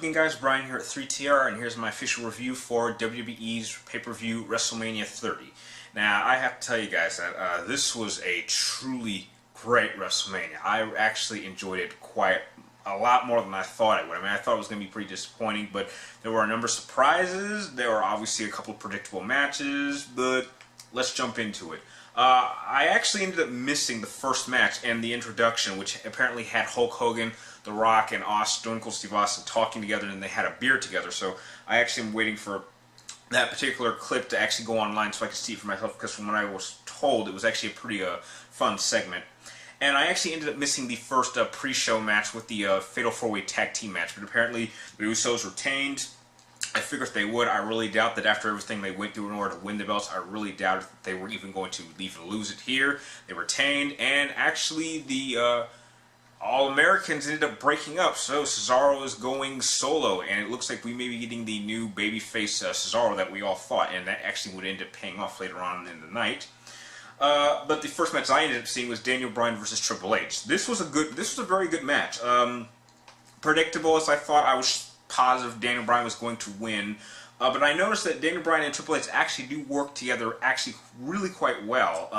again, guys? Bryan here at 3TR, and here's my official review for WWE's pay-per-view WrestleMania 30. Now, I have to tell you guys that this was a truly great WrestleMania. I actually enjoyed it quite a lot more than I thought it would. I mean, I thought it was going to be pretty disappointing, but there were a number of surprises. There were obviously a couple of predictable matches, but let's jump into it. I actually ended up missing the first match and the introduction, which apparently had Hulk Hogan, The Rock, and Stone Cold Steve Austin talking together, and they had a beer together. So I actually am waiting for that particular clip to actually go online so I can see it for myself, because from what I was told, it was actually a pretty fun segment. And I actually ended up missing the first pre-show match with the Fatal 4-Way Tag Team match, but apparently the Usos retained. I figured they would. I really doubt that after everything they went through in order to win the belts, I really doubted that they were even going to even lose it here. They retained, and actually the All-Americans ended up breaking up, so Cesaro is going solo, and it looks like we may be getting the new babyface Cesaro that we all thought, and that actually would end up paying off later on in the night. But the first match I ended up seeing was Daniel Bryan versus Triple H. This was a very good match. Predictable as I thought. I was positive Daniel Bryan was going to win, but I noticed that Daniel Bryan and Triple H actually do work together actually really quite well.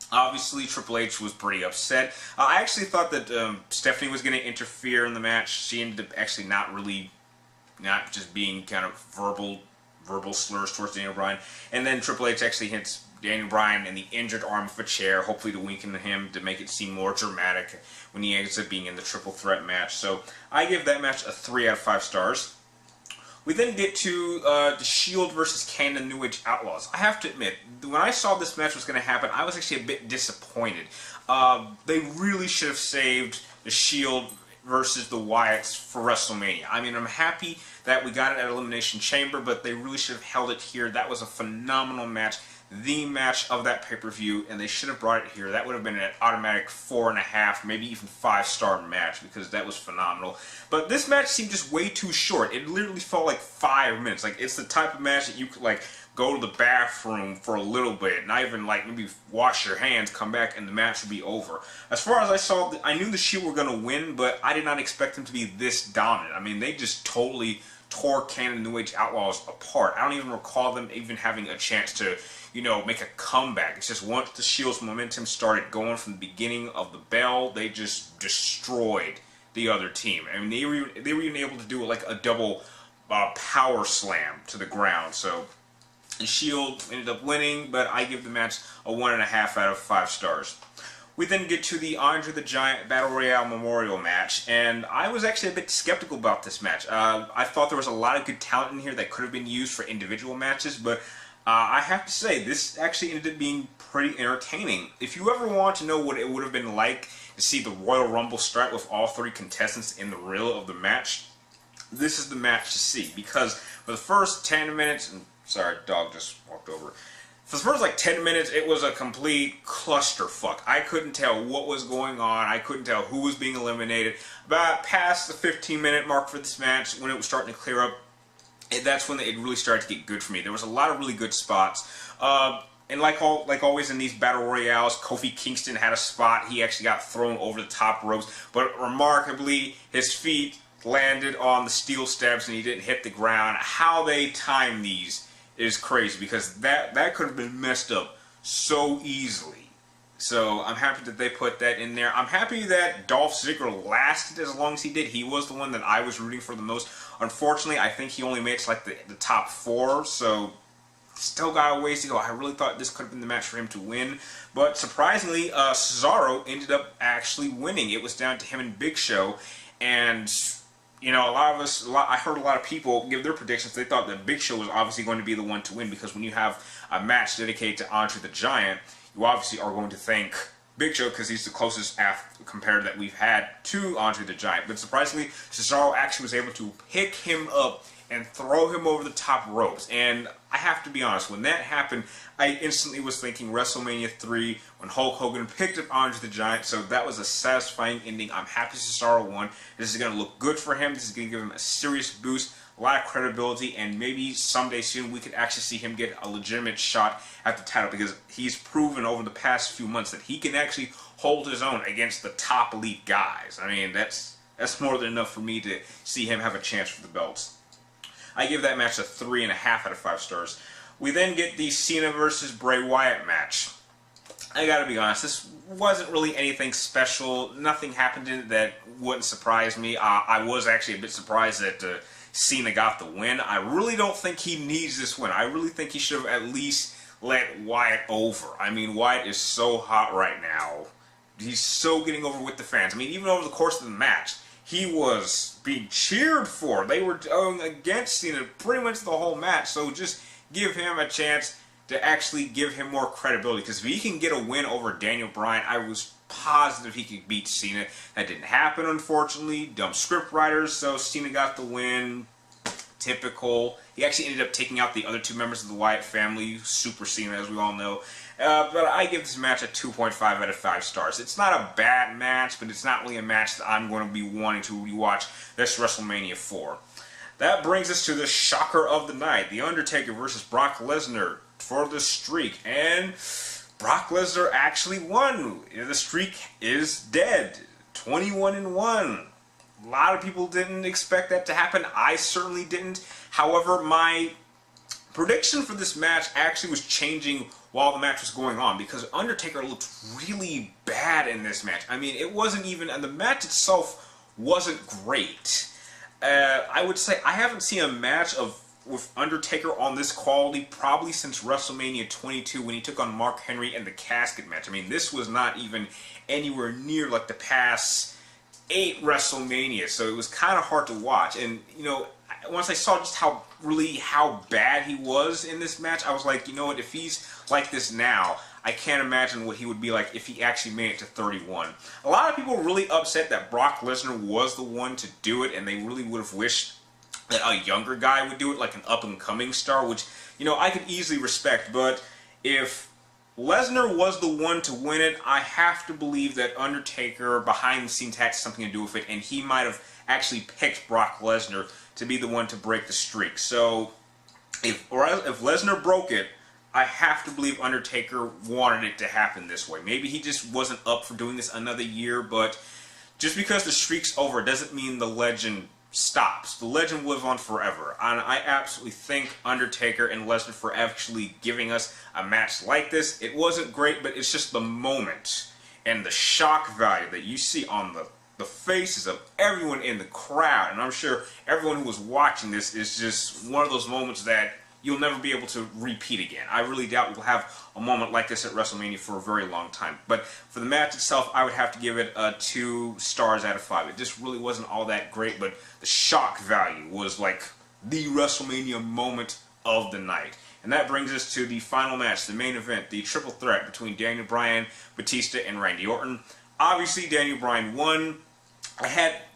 Obviously, Triple H was pretty upset. I actually thought that Stephanie was going to interfere in the match. She ended up actually not just being kind of verbal slurs towards Daniel Bryan. And then Triple H actually hits Daniel Bryan in the injured arm of a chair, hopefully to weaken him, to make it seem more dramatic when he ends up being in the triple threat match. So I give that match a 3 out of 5 stars. We then get to the Shield versus Kane and New Age Outlaws. I have to admit, when I saw this match was going to happen, I was actually a bit disappointed. They really should have saved the Shield versus the Wyatts for WrestleMania. I mean, I'm happy that we got it at Elimination Chamber, but they really should have held it here. That was a phenomenal match. The match of that pay-per-view, and they should have brought it here. That would have been an automatic 4.5, maybe even 5-star match, because that was phenomenal. But this match seemed just way too short. It literally felt like 5 minutes. Like, it's the type of match that you could, like, go to the bathroom for a little bit, not even, like, maybe wash your hands, come back, and the match would be over. As far as I saw, I knew the Shield were going to win, but I did not expect them to be this dominant. I mean, they just totally tore Kane and New Age Outlaws apart. I don't even recall them even having a chance to, you know, make a comeback. It's just once the Shield's momentum started going from the beginning of the bell, they just destroyed the other team. I mean, they were even able to do like a double power slam to the ground. So the Shield ended up winning, but I give the match a 1.5 out of 5 stars. We then get to the Andre the Giant Battle Royale Memorial match, and I was actually a bit skeptical about this match. I thought there was a lot of good talent in here that could have been used for individual matches, but I have to say, this actually ended up being pretty entertaining. If you ever want to know what it would have been like to see the Royal Rumble start with all 3 contestants in the middle of the match, this is the match to see. Because for the first 10 minutes, and sorry, dog just walked over. For the first like 10 minutes, it was a complete clusterfuck. I couldn't tell what was going on. I couldn't tell who was being eliminated. About past the 15-minute mark for this match, when it was starting to clear up, that's when it really started to get good for me. There was a lot of really good spots. And like always in these Battle Royales, Kofi Kingston had a spot. He actually got thrown over the top ropes. But remarkably, his feet landed on the steel steps and he didn't hit the ground. How they time these is crazy, because that could have been messed up so easily. So I'm happy that they put that in there. I'm happy that Dolph Ziggler lasted as long as he did. He was the one that I was rooting for the most. Unfortunately, I think he only made it to like the top 4, so still got a ways to go. I really thought this could have been the match for him to win. But surprisingly, Cesaro ended up actually winning. It was down to him and Big Show. And, you know, I heard a lot of people give their predictions. They thought that Big Show was obviously going to be the one to win, because when you have a match dedicated to Andre the Giant, you obviously are going to think Big Show, because he's the closest competitor that we've had to Andre the Giant. But surprisingly, Cesaro actually was able to pick him up and throw him over the top ropes. And I have to be honest, when that happened, I instantly was thinking WrestleMania 3 when Hulk Hogan picked up Andre the Giant. So that was a satisfying ending. I'm happy Cesaro won. This is going to look good for him. This is going to give him a serious boost, a lot of credibility, and maybe someday soon we could actually see him get a legitimate shot at the title, because he's proven over the past few months that he can actually hold his own against the top elite guys. I mean, that's That's more than enough for me to see him have a chance for the belts. I give that match a 3.5 out of 5 stars. We then get the Cena versus Bray Wyatt match. I gotta be honest, this wasn't really anything special. Nothing happened in it that wouldn't surprise me. I was actually a bit surprised that Cena got the win. I really don't think he needs this win. I really think he should have at least let Wyatt over. I mean, Wyatt is so hot right now. He's so getting over with the fans. I mean, even over the course of the match, he was being cheered for. They were going against Cena pretty much the whole match. So just give him a chance to actually give him more credibility. Because if he can get a win over Daniel Bryan, I was positive he could beat Cena. That didn't happen, unfortunately. Dumb script writers, so Cena got the win. Typical. He actually ended up taking out the other 2 members of the Wyatt family, Super Cena, as we all know. But I give this match a 2.5 out of 5 stars. It's not a bad match, but it's not really a match that I'm going to be wanting to rewatch this WrestleMania 4. That brings us to the shocker of the night, The Undertaker versus Brock Lesnar for the streak. And Brock Lesnar actually won. The streak is dead. 21-1. A lot of people didn't expect that to happen. I certainly didn't. However, my prediction for this match actually was changing while the match was going on, because Undertaker looked really bad in this match. I mean, it wasn't even, and the match itself wasn't great. I would say I haven't seen a match with Undertaker on this quality probably since WrestleMania 22 when he took on Mark Henry in the casket match. I mean, this was not even anywhere near like the past 8 WrestleMania, so it was kind of hard to watch. And, you know, once I saw just how bad he was in this match, I was like, you know what, if he's like this now, I can't imagine what he would be like if he actually made it to 31. A lot of people were really upset that Brock Lesnar was the one to do it, and they really would have wished that a younger guy would do it, like an up-and-coming star, which, you know, I could easily respect. But if Lesnar was the one to win it, I have to believe that Undertaker behind the scenes had something to do with it, and he might have actually picked Brock Lesnar to be the one to break the streak. So if Lesnar broke it, I have to believe Undertaker wanted it to happen this way. Maybe he just wasn't up for doing this another year, but just because the streak's over doesn't mean the legend stops. The legend will live on forever. And I absolutely thank Undertaker and Lesnar for actually giving us a match like this. It wasn't great, but it's just the moment and the shock value that you see on the faces of everyone in the crowd. And I'm sure everyone who was watching this is just one of those moments that you'll never be able to repeat again. I really doubt we'll have a moment like this at WrestleMania for a very long time. But for the match itself, I would have to give it 2 stars out of 5. It just really wasn't all that great, but the shock value was like the WrestleMania moment of the night. And that brings us to the final match, the main event, the triple threat between Daniel Bryan, Batista, and Randy Orton. Obviously, Daniel Bryan won.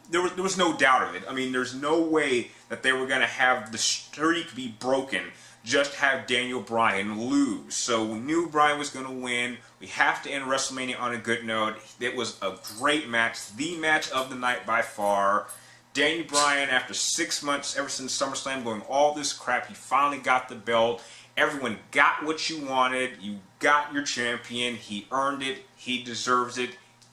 There was no doubt of it. I mean, there's no way that they were going to have the streak be broken, just have Daniel Bryan lose. So we knew Bryan was going to win. We have to end WrestleMania on a good note. It was a great match, the match of the night by far. Daniel Bryan, after 6 months, ever since SummerSlam, going all this crap, he finally got the belt. Everyone got what you wanted. You got your champion. He earned it. He deserves it.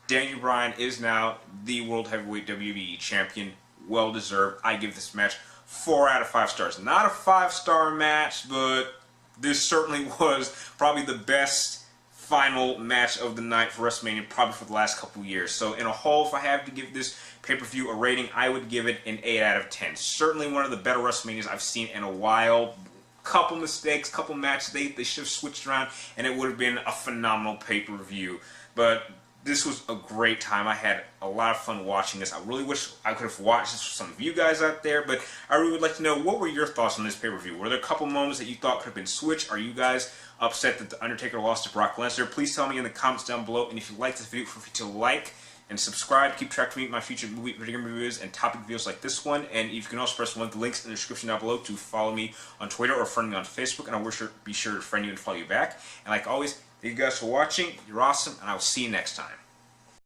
Daniel Bryan is now the World Heavyweight WWE Champion. Well deserved. I give this match 4 out of 5 stars. Not a 5-star match, but this certainly was probably the best final match of the night for WrestleMania, probably for the last couple years. So in a whole, if I have to give this pay-per-view a rating, I would give it an 8 out of 10. Certainly one of the better WrestleManias I've seen in a while. Couple mistakes, couple matches they should have switched around, and it would have been a phenomenal pay-per-view. But this was a great time. I had a lot of fun watching this. I really wish I could have watched this for some of you guys out there, but I really would like to know, what were your thoughts on this pay-per-view? Were there a couple moments that you thought could have been switched? Are you guys upset that The Undertaker lost to Brock Lesnar? Please tell me in the comments down below, and if you like this video, feel free to like and subscribe. Keep track of me, my future movie video reviews and topic videos like this one, and you can also press one of the links in the description down below to follow me on Twitter or friend me on Facebook, and I will be sure to friend you and follow you back. And like always, thank you guys for watching. You're awesome, and I will see you next time.